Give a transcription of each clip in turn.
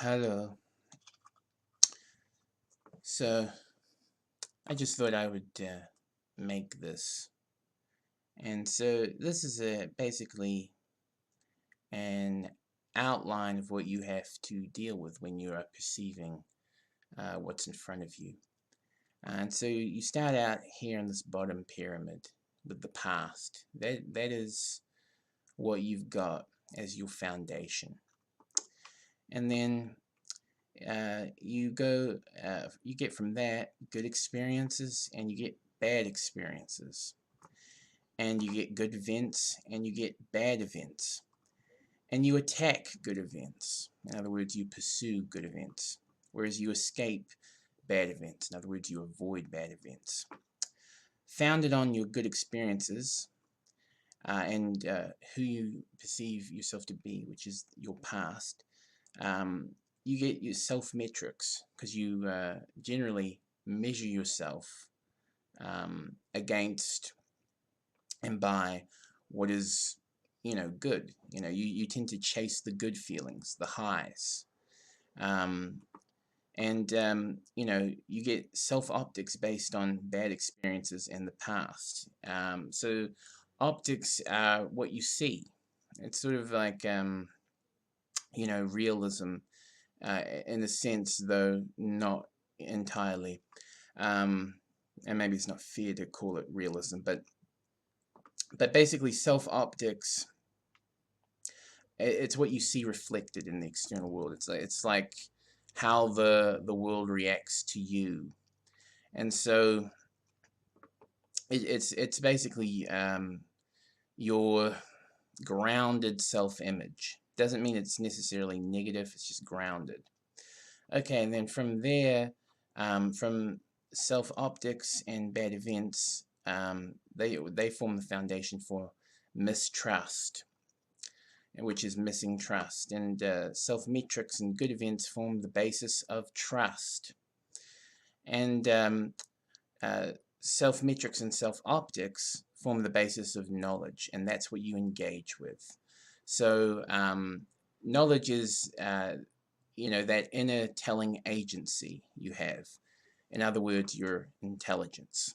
Hello. So I just thought I would make this, and so this is basically an outline of what you have to deal with when you are perceiving what's in front of you. And so you start out here in this bottom pyramid with the past. That is what you've got as your foundation, and then you get from that good experiences and you get bad experiences, and you get good events and you get bad events, and you attack good events. In other words, you pursue good events, whereas you escape bad events. In other words, you avoid bad events. Founded on your good experiences and who you perceive yourself to be, which is your past, um, you get your self metrics because you generally measure yourself against and by what is good. You tend to chase the good feelings, the highs, um, and you get self optics based on bad experiences in the past. So optics are what you see. It's sort of like realism in a sense, though not entirely. Um, and maybe it's not fair to call it realism, but basically, self optics. It's what you see reflected in the external world. It's like how the world reacts to you, and so it's basically your grounded self image. Doesn't mean it's necessarily negative. It's just grounded. Okay, and then from there, from self optics and bad events, they form the foundation for mistrust, which is missing trust, and self metrics and good events form the basis of trust, and self metrics and self optics form the basis of knowledge, and that's what you engage with. So knowledge is that inner telling agency you have. In other words, your intelligence.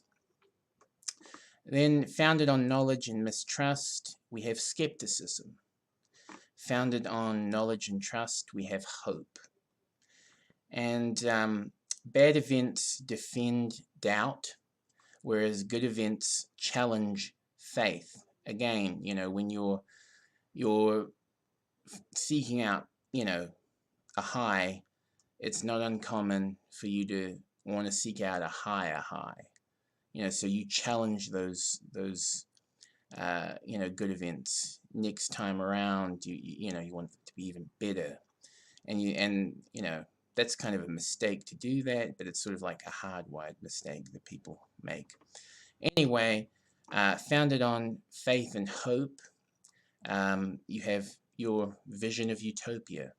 Then, founded on knowledge and mistrust, we have skepticism. Founded on knowledge and trust, we have hope. And bad events defend doubt, whereas good events challenge faith. Again, when you're seeking out, a high, it's not uncommon for you to want to seek out a higher high. So you challenge those good events next time around. You want it to be even better, and that's kind of a mistake to do that, but it's sort of like a hardwired mistake that people make. Anyway, founded on faith and hope, you have your vision of utopia.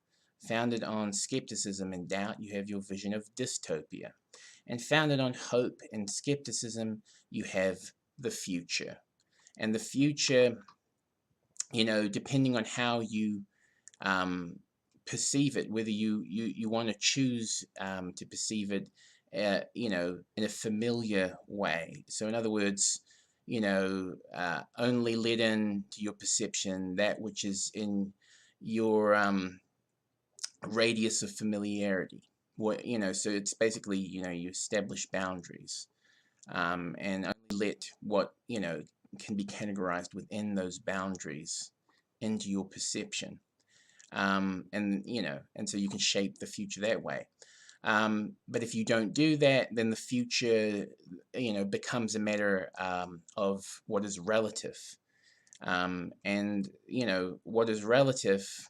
Founded on skepticism and doubt, you have your vision of dystopia. And founded on hope and skepticism, you have the future. And the future, depending on how you perceive it, whether you want to choose to perceive it, in a familiar way. So, in other words, only let in to your perception that which is in your radius of familiarity. So it's basically, you establish boundaries, and only let what can be categorized within those boundaries into your perception, and so you can shape the future that way. But if you don't do that, then the future, becomes a matter of what is relative, and what is relative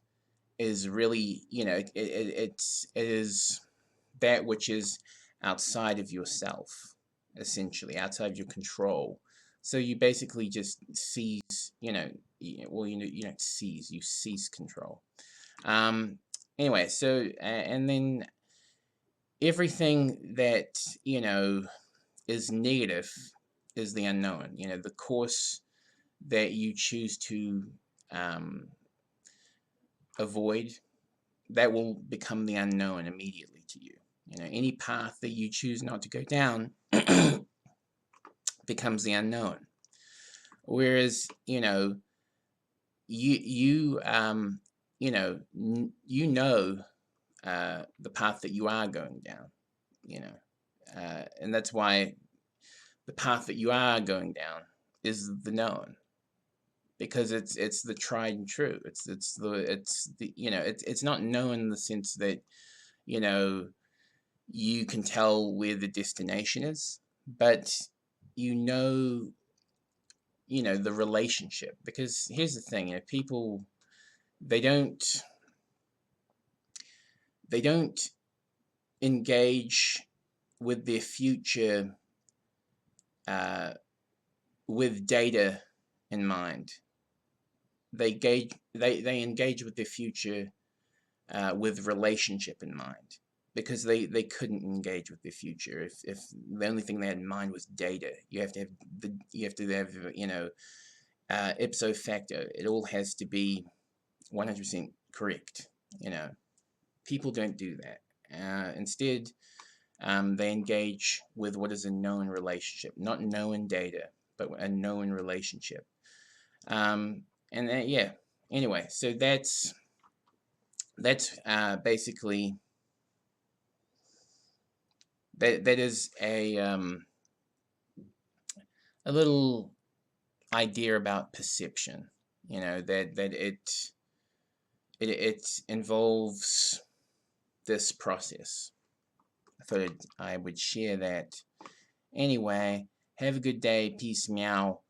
is really, it is that which is outside of yourself, essentially outside of your control. So you basically just seize, you don't seize, you cease control. Um, anyway, so and then everything that is negative is the unknown. The course that you choose to avoid that will become the unknown immediately to you. You know, any path that you choose not to go down becomes the unknown. Whereas, you know, you know, the path that you are going down, you know, and that's why the path that you are going down is the known, because it's the tried and true. It's the you know, it's not known in the sense that, you know, you can tell where the destination is, but you know, the relationship. Because here's the thing, you know, people, they don't they don't engage with their future uh, with data in mind. They engage with their future with relationship in mind, because they couldn't engage with their future if the only thing they had in mind was data. You have to have you know, ipso facto, it all has to be 100% correct. You know, people don't do that. Instead, they engage with what is a known relationship, not known data, but a known relationship. And that, yeah. Anyway, so that's basically that is a little idea about perception. You know, that it involves this process. I thought I would share that. Anyway, have a good day. Peace, meow.